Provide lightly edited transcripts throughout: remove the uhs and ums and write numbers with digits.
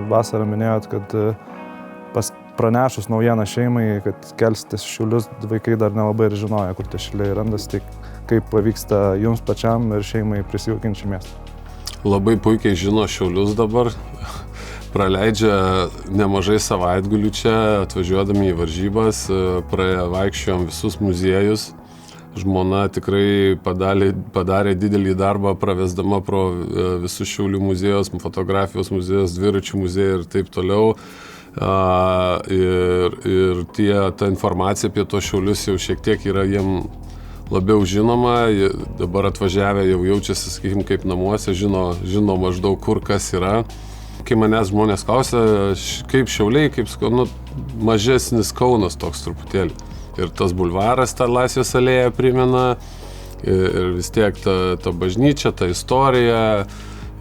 Vasarą minėjot, kad pranešus naujieną šeimai, kad kelsitės Šiaulius, vaikai dar nelabai ir žinojo, kur tie Šiauliai randas, tai kaip pavyksta jums pačiam ir šeimai prisijaukinti miestą? Labai puikiai žino Šiaulius dabar, praleidžia nemažai savaitgalių čia, atvažiuodami į varžybas, vaikščiojom visus muziejus. Žmona tikrai padarė didelį darbą, pravesdama pro visus Šiaulių muziejus, fotografijos muziejus, dviračių muziejų ir taip toliau. Ir ta informacija apie tos Šiaulius jau šiek tiek yra jiem labiau žinoma, dabar atvažiavę jau jaučiasi, sakykim, kaip namuose, žino maždaug kur kas yra. Kai manęs žmonės klausia, kaip Šiauliai, kaip mažesnis Kaunas toks truputėlį. Ir tas bulvaras, ta Laisvės alėja primena, ir vis tiek ta bažnyčia, ta istorija.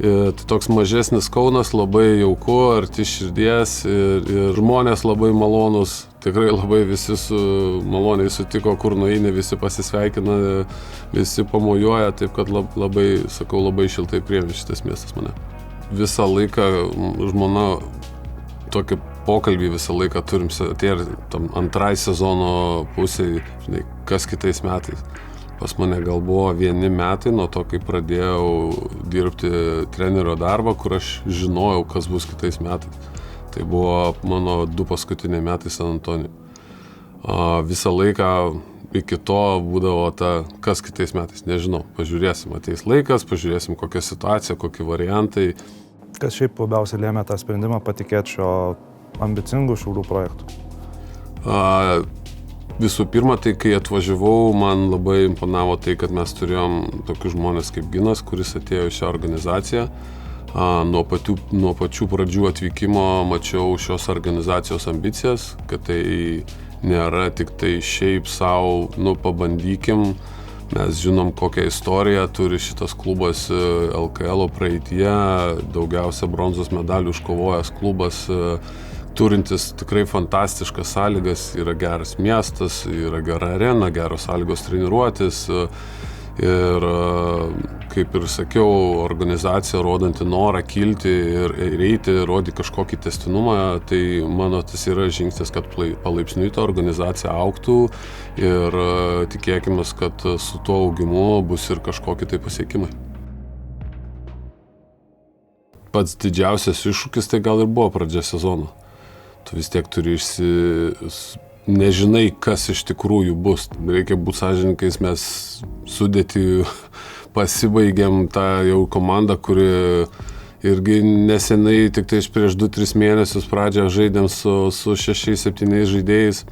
Tai toks mažesnis Kaunas, labai jauku, arti širdies ir žmonės labai malonus. Tikrai labai visi maloniai sutiko, kur nueini, visi pasisveikina, visi pamojuoja, taip kad labai šiltai priėmė šitas miestas mane. Visą laiką žmona tokį pokalbį visą laiką turim, atėjo tam antrai sezono pusėj, žinai, kas kitais metais. Pas mane gal buvo 1 metai nuo to, kai pradėjau dirbti trenerio darbą, kur aš žinojau, kas bus kitais metais. Tai buvo mano 2 paskutiniai metai San Antonijuje. Visą laiką iki to būdavo kas kitais metais, nežinau. Pažiūrėsim, ateis laikas, pažiūrėsim kokia situacija, kokie variantai. Kas šiaip labiausiai lėmė tą sprendimą patikėti šio ambicingų Šiaulių projektų? Visų pirma, tai kai atvažiavau, man labai imponavo tai, kad mes turėjom tokius žmonės kaip Ginas, kuris atėjo į šią organizaciją. Nuo pačių pradžių atvykimo mačiau šios organizacijos ambicijas, kad tai nėra tik tai šiaip savo, pabandykim. Mes žinom, kokią istoriją turi šitas klubas LKL praeityje, daugiausia bronzos medalių iškovojęs klubas, turintis tikrai fantastiškas sąlygas, yra geras miestas, yra gera arena, geros sąlygos treniruotis. Ir kaip ir sakiau, organizacija rodanti norą kilti ir eiti, rodyti kažkokį testinumą, tai mano tas yra žingsnis, kad palaipsniui ta organizacija augtų ir tikėkime, kad su tuo augimu bus ir kažkokie tai pasiekimai. Pats didžiausias iššūkis tai gal ir buvo pradžia sezono. Tu vis tiek turi nežinai, kas iš tikrųjų bus. Reikia būti sąžininkais, mes sudėtį pasibaigėm tą jau komandą, kuri irgi nesenai, tik tai prieš 2-3 mėnesius pradžią žaidėm su 6-7 žaidėjais.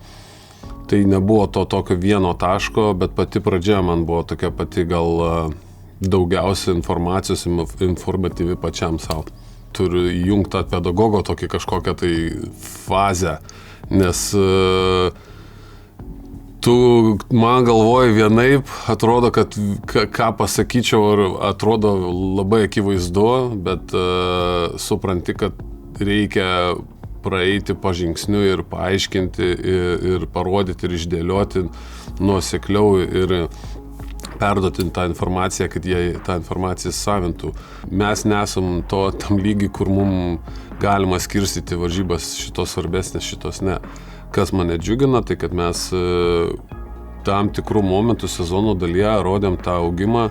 Tai nebuvo to tokio vieno taško, bet pati pradžia man buvo tokia pati gal daugiausia informacijos informatyvi pačiam savo. Turiu įjungti tą pedagogo tokį kažkokią tai fazę, nes tu man galvoji vienaip, atrodo, kad ką pasakyčiau, atrodo labai akivaizdu, bet supranti, kad reikia praeiti pažingsniu ir paaiškinti ir parodyti ir išdėlioti nuosekliau ir perduoti tą informaciją, kad jie tą informaciją savintų. Mes nesam tam lygiai, kur mums galima skirstyti varžybas, šitos svarbesnės, šitos ne. Kas mane džiugina, tai kad mes tam tikrų momentų sezono dalyje rodėm tą augimą,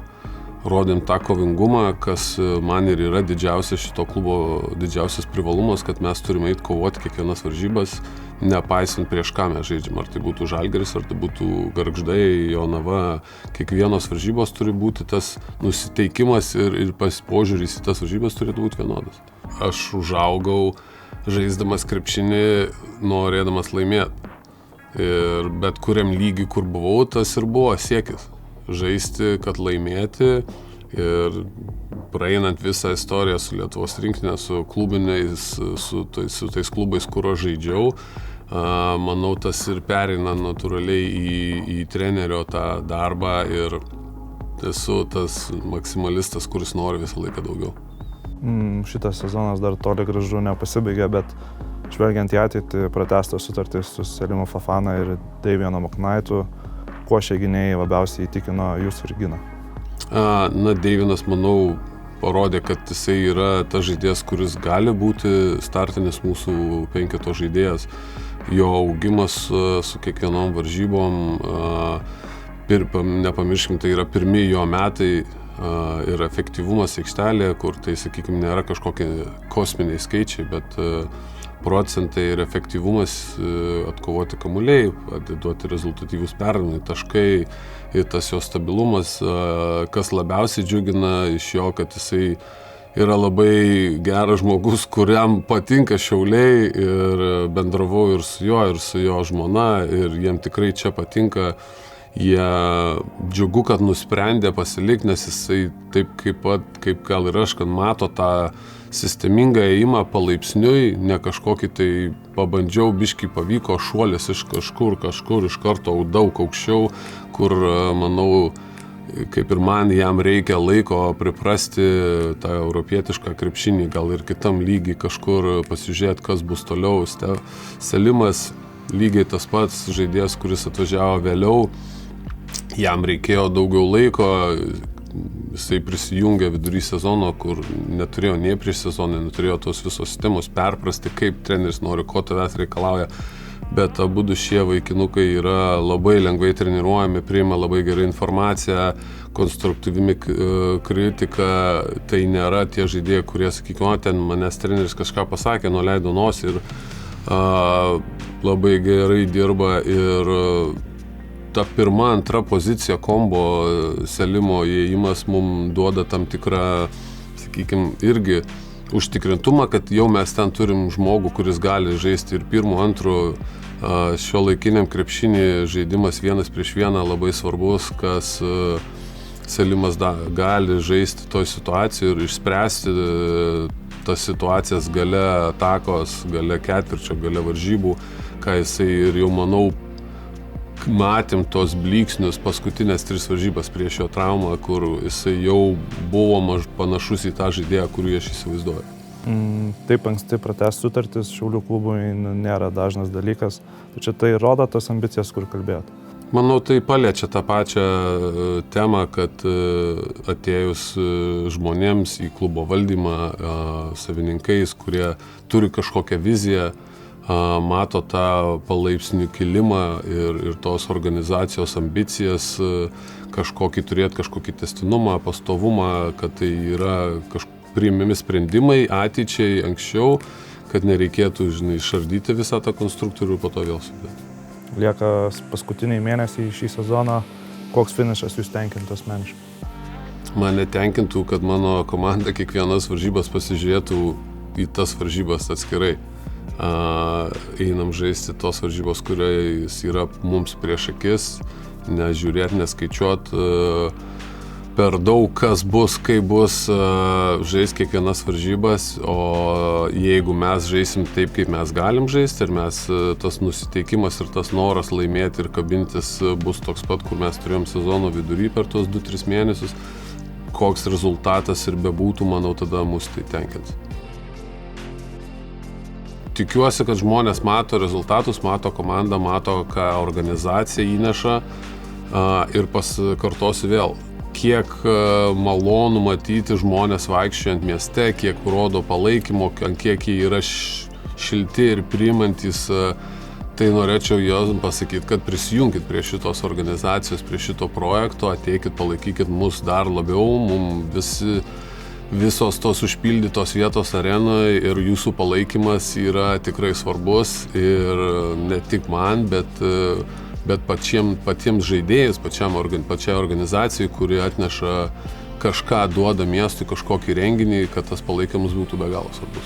rodėm tą kovingumą, kas man ir yra didžiausias šito klubo didžiausias privalumas, kad mes turime eiti kovoti kiekvienas varžybas, nepaisant prieš ką mes žaidžiam. Ar tai būtų Žalgiris, ar tai būtų Gargždai, Jonava. Kiekvienos varžybos turi būti tas nusiteikimas ir požiūris į tas varžybas turėtų būti vienodas. Aš užaugau žaisdamas krepšinį, norėdamas laimėti. Ir bet kuriam lygiui, kur buvau, tas ir buvo siekis. Žaisti, kad laimėti ir praeinant visą istoriją su Lietuvos rinktinė, su klubiniais, su tais klubais, kur aš žaidžiau, manau, tas ir pereina natūraliai į trenerio tą darbą ir esu tas maksimalistas, kuris nori visą laiką daugiau. Šitas sezonas dar toli gražu nepasibaigė, bet žvelgiant į ateitį, pratęstos sutartys su Selimu Fofana ir Deivianu Maknaitu, kuo šie gynėjai labiausiai įtikino jūs ir Giną? Deivinas, manau, parodė, kad jisai yra tas žaidėjas, kuris gali būti startinis mūsų penketo žaidėjas. Jo augimas su kiekvienom varžybom, nepamirškim, tai yra pirmi jo metai ir efektyvumas aikštelėje, kur tai, sakykime, nėra kažkokie kosminiai skaičiai, bet procentai ir efektyvumas atkovoti kamuoliai, atiduoti rezultatyvus perdavimai, taškai ir tas jo stabilumas, kas labiausiai džiugina iš jo, kad jisai yra labai geras žmogus, kuriam patinka Šiauliai ir bendravau ir su jo žmona ir jiem tikrai čia patinka. Jie džiugu, kad nusprendė pasilikti, nes jisai taip kaip gal ir aš, kad mato tą sistemingą ėjimą palaipsniui, ne kažkokį tai pabandžiau, biškį pavyko šuolis iš kažkur iš karto daug aukščiau, kur, manau, kaip ir man, jam reikia laiko priprasti tą europietišką krepšinį, gal ir kitam lygiai kažkur pasižiūrėti, kas bus toliau. Selimas lygiai tas pats žaidėjas, kuris atvažiavo vėliau, jam reikėjo daugiau laiko, jisai prisijungė vidury sezono, kur neturėjo nei prieš sezoną, neturėjo tos visos sistemos perprasti, kaip treneris nori, ko tavęs reikalauja, bet abudu šie vaikinukai yra labai lengvai treniruojami, priima labai gerą informaciją, konstruktyvimi kritika, tai nėra tie žaidėjai, kurie, sakykime, ten manęs treneris kažką pasakė, nuleido nosį ir labai gerai dirba ir ta pirma, antra pozicija kombo Selimo įėjimas mums duoda tam tikrą, sakykime, irgi užtikrintumą, kad jau mes ten turim žmogų, kuris gali žaisti ir pirmų, antrų. Šiuolaikiniam krepšinį žaidimas 1-1 labai svarbus, kas Selimas gali žaisti toj situacijai ir išspręsti tas situacijas gale atakos, gale ketvirčio, gale varžybų, ką jisai ir jau manau matėm tos blyksnius paskutinės 3 varžybas prieš jo traumą, kur jisai jau buvo panašus į tą žaidėją, kurį aš įsivaizduoju. Taip anksti pratęsti sutartis Šiaulių klubui nėra dažnas dalykas. Tačiau tai rodo tas ambicijas, kur kalbėjot. Manau, tai paliečia tą pačią temą, kad atėjus žmonėms į klubo valdymą, savininkais, kurie turi kažkokią viziją, mato tą palaipsnių kilimą ir tos organizacijos ambicijas, turėti kažkokį testinumą, pastovumą, kad tai yra priimami sprendimai ateičiai anksčiau, kad nereikėtų, išardyti visą tą konstruktorių ir po to vėl sudėti. Lieka paskutiniai mėnesiai šį sezoną. Koks finišas jūs tenkintų asmeniškai? Mane tenkintų, kad mano komanda kiekvienas varžybas pasižiūrėtų į tas varžybas atskirai. Einam žaisti tos varžybos, kuriais yra mums prieš akis, nežiūrėti, neskaičiuoti per daug, kas bus, kaip bus, žais kiekvienas varžybas, o jeigu mes žaisim taip, kaip mes galim žaisti ir mes tas nusiteikimas ir tas noras laimėti ir kabintis bus toks pat, kur mes turėjom sezono vidury per tos 2-3 mėnesius, koks rezultatas ir bebūtų, manau, tada mus tai tenkins. Tikiuosi, kad žmonės mato rezultatus, mato komandą, mato, ką organizacija įneša ir pasikartosiu vėl, kiek malonu matyti žmonės vaikščiojant mieste, kiek rodo palaikymo, kiek jie yra šilti ir priimantis, tai norėčiau jums pasakyti, kad prisijunkit prie šitos organizacijos, prie šito projekto, ateikit, palaikykit mus dar labiau, mums visos tos užpildytos vietos arenoje ir jūsų palaikymas yra tikrai svarbus ir ne tik man, bet patiems žaidėjus, pačiai organizacijai, kuri atneša kažką, duoda miestui kažkokį renginį, kad tas palaikymas būtų be galo svarbus.